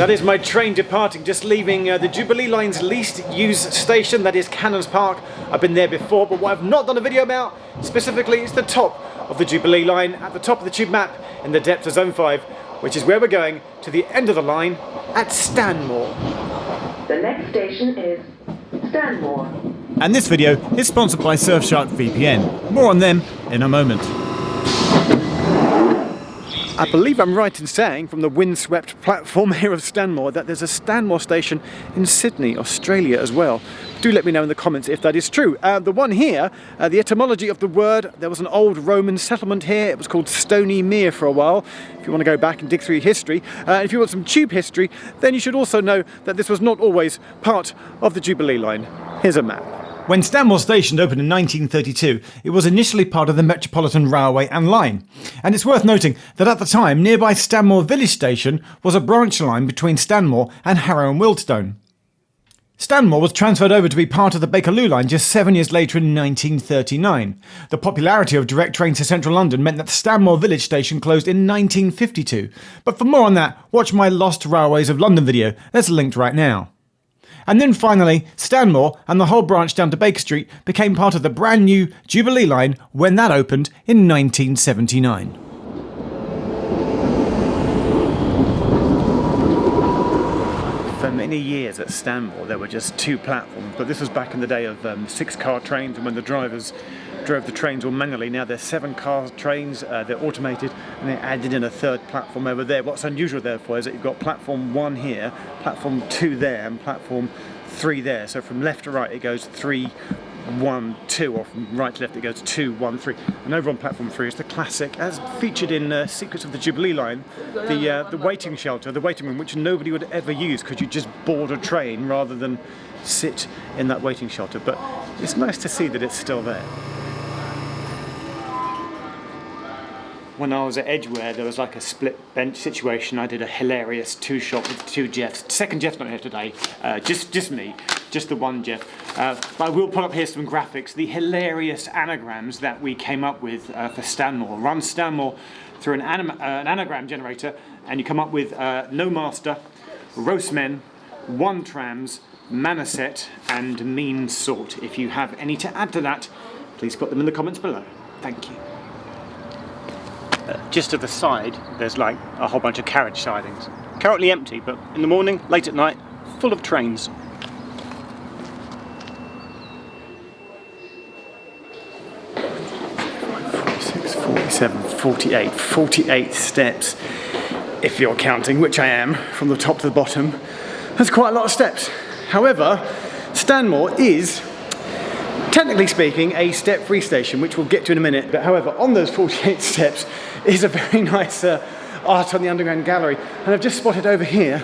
That is my train departing, just leaving the Jubilee line's least used station, that is Cannons Park. I've been there before, but what I've not done a video about specifically is the top of the Jubilee line, at the top of the tube map in the depth of Zone 5, which is where we're going to the end of the line at Stanmore. The next station is Stanmore. And this video is sponsored by Surfshark VPN. More on them in a moment. I believe I'm right in saying, from the windswept platform here of Stanmore, that there's a Stanmore Station in Sydney, Australia as well. Do let me know in the comments if that is true. The one here, the etymology of the word, there was an old Roman settlement here. It was called Stony Mere for a while, if you want to go back and dig through your history. If you want some tube history, then you should also know that this was not always part of the Jubilee line. Here's a map. When Stanmore Station opened in 1932, it was initially part of the Metropolitan Railway and Line. And it's worth noting that at the time, nearby Stanmore Village Station was a branch line between Stanmore and Harrow and Wealdstone. Stanmore was transferred over to be part of the Bakerloo line just 7 years later in 1939. The popularity of direct trains to central London meant that the Stanmore Village Station closed in 1952. But for more on that, watch my Lost Railways of London video that's linked right now. And then finally, Stanmore and the whole branch down to Baker Street became part of the brand new Jubilee line when that opened in 1979. For many years at Stanmore there were just two platforms, but this was back in the day of 6-car trains, and when the drivers drove the trains all manually. Now they're 7-car trains, they're automated, and they added in a third platform over there. What's unusual therefore is that you've got platform 1 here, platform 2 there, and platform 3 there. So from left to right it goes 3, 1, 2, or from right to left it goes 2, 1, 3. And over on platform 3 is the classic, as featured in Secrets of the Jubilee line, the waiting shelter, the waiting room, which nobody would ever use because you just board a train rather than sit in that waiting shelter. But it's nice to see that it's still there. When I was at Edgware, there was like a split bench situation. I did a hilarious 2-shot with 2 Geoffs. Second Geoff's not here today, just me, just the one Geoff. But I will put up here some graphics, the hilarious anagrams that we came up with for Stanmore. Run Stanmore through an anagram generator, and you come up with no master, roast men, 1 trams, manaset, and mean sort. If you have any to add to that, please put them in the comments below. Thank you. Just to the side, there's like a whole bunch of carriage sidings. Currently empty, but in the morning, late at night, full of trains. Six, 47, 48 steps, if you're counting, which I am, from the top to the bottom. That's quite a lot of steps. However, Stanmore is, technically speaking, a step-free station, which we'll get to in a minute. But however, on those 48 steps is a very nice art on the Underground Gallery. And I've just spotted over here,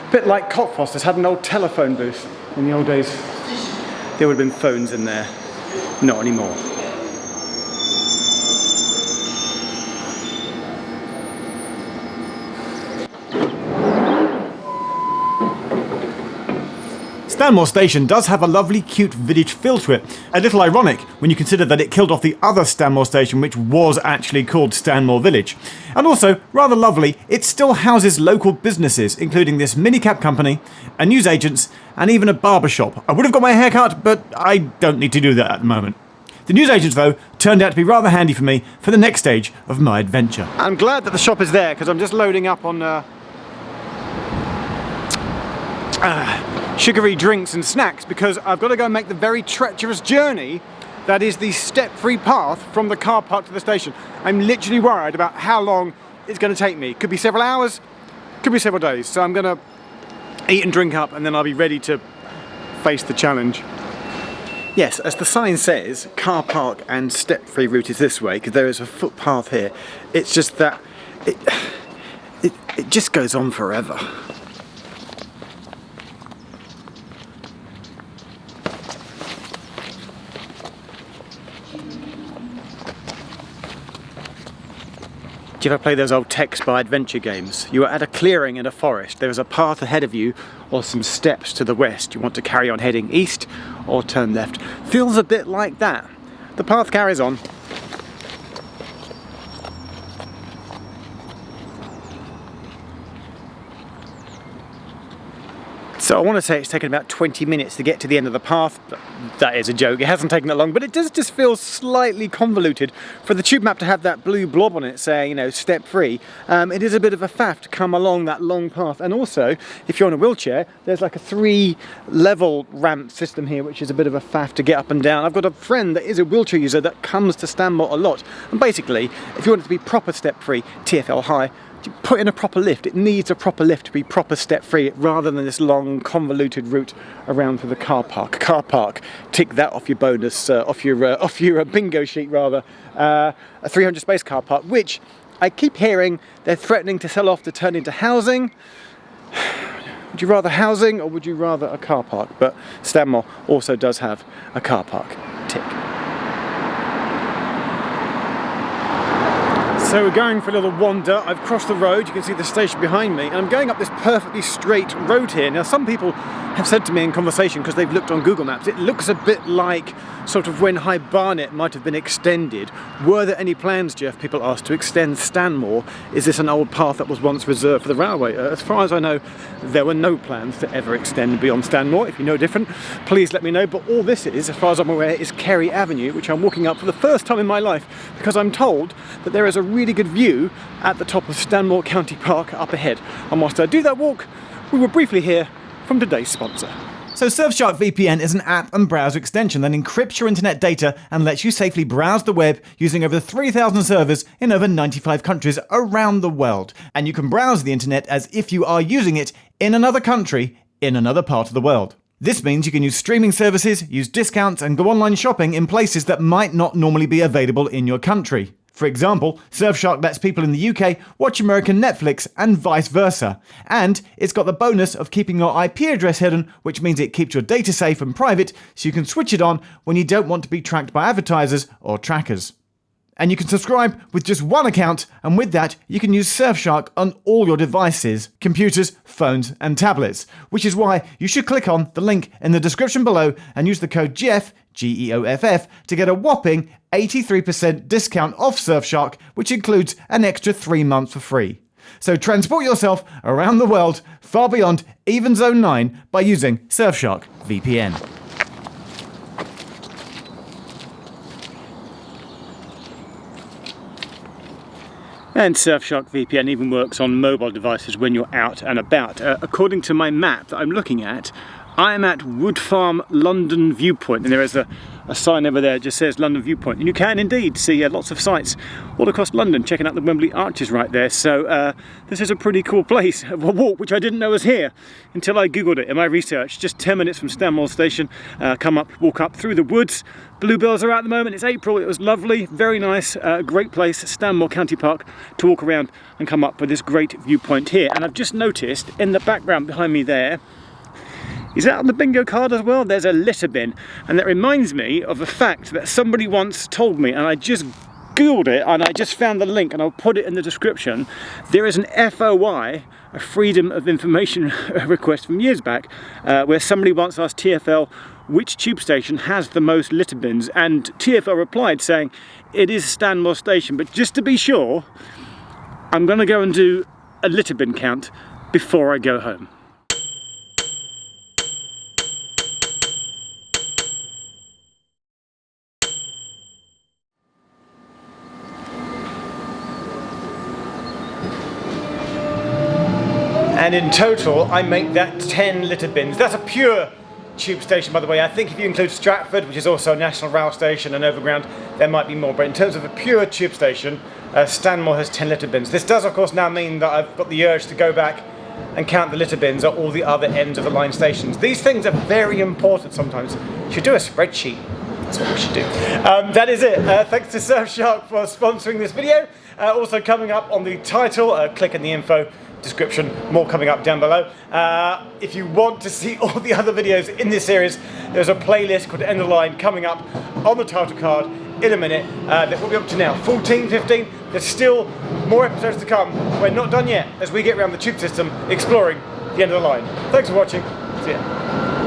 a bit like Cockfosters had an old telephone booth. In the old days, there would have been phones in there. Not anymore. Stanmore Station does have a lovely cute village feel to it. A little ironic when you consider that it killed off the other Stanmore Station, which was actually called Stanmore Village. And also, rather lovely, it still houses local businesses, including this minicab company, a newsagent's, and even a barber shop. I would have got my hair cut, but I don't need to do that at the moment. The newsagents, though, turned out to be rather handy for me for the next stage of my adventure. I'm glad that the shop is there, because I'm just loading up on sugary drinks and snacks, because I've got to go and make the very treacherous journey that is the step-free path from the car park to the station. I'm literally worried about how long it's going to take me. Could be several hours, could be several days. So I'm going to eat and drink up, and then I'll be ready to face the challenge. Yes, as the sign says, car park and step-free route is this way, because there is a footpath here. It's just that it just goes on forever. Do you ever play those old text by adventure games? You are at a clearing in a forest. There is a path ahead of you or some steps to the west. You want to carry on heading east or turn left. Feels a bit like that. The path carries on. So I want to say it's taken about 20 minutes to get to the end of the path, but that is a joke. It hasn't taken that long, but it does just feel slightly convoluted. For the tube map to have that blue blob on it saying, you know, step free, it is a bit of a faff to come along that long path. And also, if you're on a wheelchair, there's like a 3-level ramp system here, which is a bit of a faff to get up and down. I've got a friend that is a wheelchair user that comes to Stanmore a lot. And basically, if you want it to be proper step free, TfL high, put in a proper lift. It needs a proper lift to be proper step free rather than this long convoluted route around to the car park. Tick that off your bonus, off your bingo sheet rather. A 300 space car park, which I keep hearing they're threatening to sell off to turn into housing. Would you rather housing or would you rather a car park? But Stanmore also does have a car park. Tick. So we're going for a little wander. I've crossed the road, you can see the station behind me, and I'm going up this perfectly straight road here. Now some people have said to me in conversation, because they've looked on Google Maps, it looks a bit like sort of when High Barnet might have been extended. Were there any plans, Geoff, people asked, to extend Stanmore? Is this an old path that was once reserved for the railway? As far as I know, there were no plans to ever extend beyond Stanmore. If you know different, please let me know. But all this is, as far as I'm aware, is Kerry Avenue, which I'm walking up for the first time in my life, because I'm told that there is a really good view at the top of Stanmore County Park up ahead. And whilst I do that walk, we will briefly hear from today's sponsor. So Surfshark VPN is an app and browser extension that encrypts your internet data and lets you safely browse the web using over 3,000 servers in over 95 countries around the world. And you can browse the internet as if you are using it in another country, in another part of the world. This means you can use streaming services, use discounts, and go online shopping in places that might not normally be available in your country. For example, Surfshark lets people in the UK watch American Netflix and vice versa. And it's got the bonus of keeping your IP address hidden, which means it keeps your data safe and private, so you can switch it on when you don't want to be tracked by advertisers or trackers. And you can subscribe with just one account, and with that, you can use Surfshark on all your devices, computers, phones, and tablets, which is why you should click on the link in the description below and use the code Geoff, Geoff, to get a whopping 83% discount off Surfshark, which includes an extra 3 months for free. So transport yourself around the world, far beyond even Zone 9, by using Surfshark VPN. And Surfshark VPN even works on mobile devices when you're out and about. According to my map that I'm looking at, I am at Wood Farm London Viewpoint, and there is a sign over there that just says London Viewpoint, and you can indeed see lots of sights all across London, checking out the Wembley Arches right there. So this is a pretty cool place, a walk which I didn't know was here until I googled it in my research. Just 10 minutes from Stanmore Station, walk up through the woods. Bluebells are out at the moment, it's April, it was lovely, very nice, great place, Stanmore County Park, to walk around and come up with this great viewpoint here. And I've just noticed in the background behind me there, is that on the bingo card as well? There's a litter bin, and that reminds me of a fact that somebody once told me, and I just googled it and I just found the link, and I'll put it in the description. There is an FOI, a Freedom of Information request from years back, where somebody once asked TfL which tube station has the most litter bins, and TfL replied saying it is Stanmore Station, but just to be sure, I'm going to go and do a litter bin count before I go home. And in total, I make that 10 litter bins. That's a pure tube station, by the way. I think if you include Stratford, which is also a national rail station and overground, there might be more. But in terms of a pure tube station, Stanmore has 10 litter bins. This does, of course, now mean that I've got the urge to go back and count the litter bins at all the other ends of the line stations. These things are very important sometimes. You should do a spreadsheet. That's what we should do. That is it. Thanks to Surfshark for sponsoring this video. Also coming up on the title, click in the info description, more coming up down below. If you want to see all the other videos in this series, there's a playlist called End of Line coming up on the title card in a minute. That will be up to now 14, 15. There's still more episodes to come. We're not done yet as we get around the tube system exploring the end of the line. Thanks for watching. See ya.